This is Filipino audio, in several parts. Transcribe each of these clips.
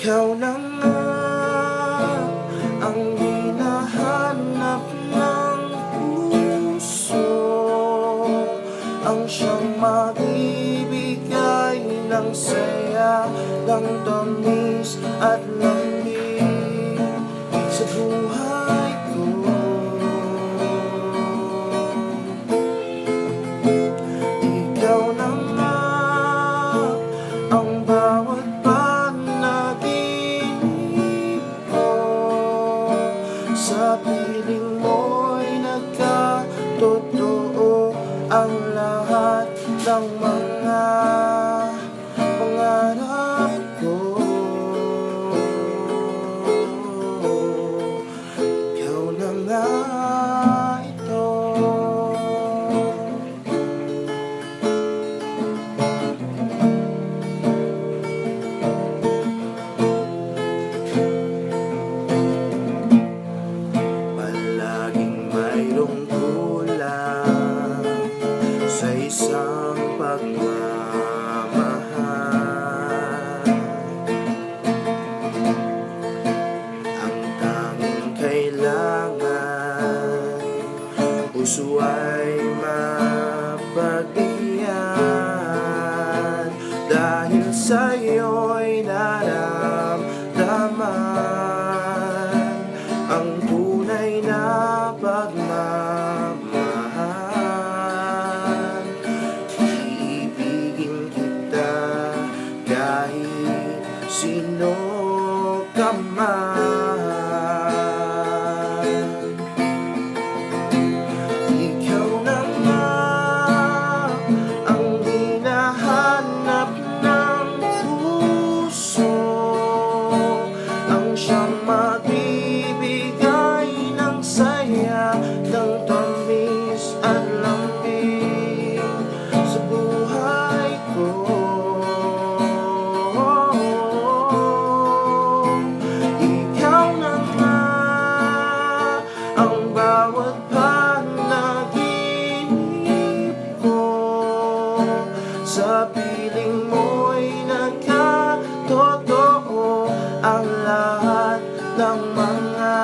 Ikaw na nga ang hinahanap ng puso, ang siyang magbibigay ng saya, ng tamis at lambing sa buhay ko. Ikaw na nga ang bawat panaginip ko, sa piling mo'y nagkatotoo ang lahat ng mga pangarap ko. Ikaw na nga ito. Palaging mayroong kulang sa isang pagmamahal. Ang tanging kailangan, puso ay mapagdiyan, dahil sa'yo'y naramdaman ang tunay na pagmamahal. Iibigin kita kahit sino ka man. Ikaw na nga ang hinahanap ng puso, ang siyang magbibigay ng saya, ng tamis at lambing sa buhay ko. Ikaw na nga ang bawat panaginip ko, sa piling mo'y nagkatotoo ang lahat ng mga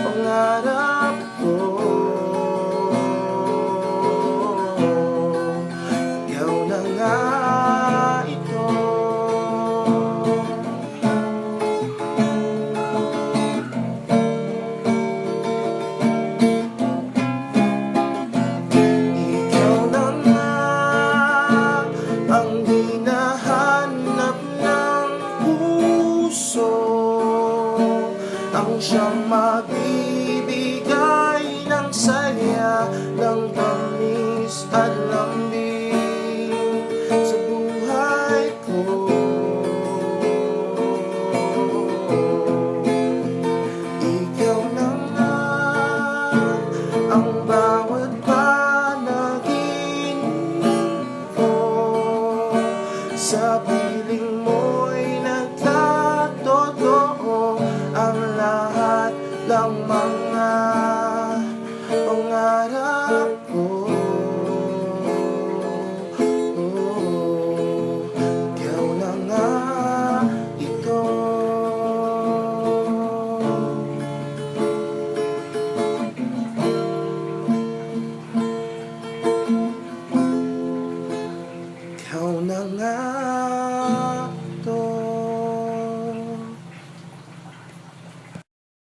pangarap ko. Ikaw na nga ito. Ikaw na nga ang hinahanap ng puso, ang siyang magbibigay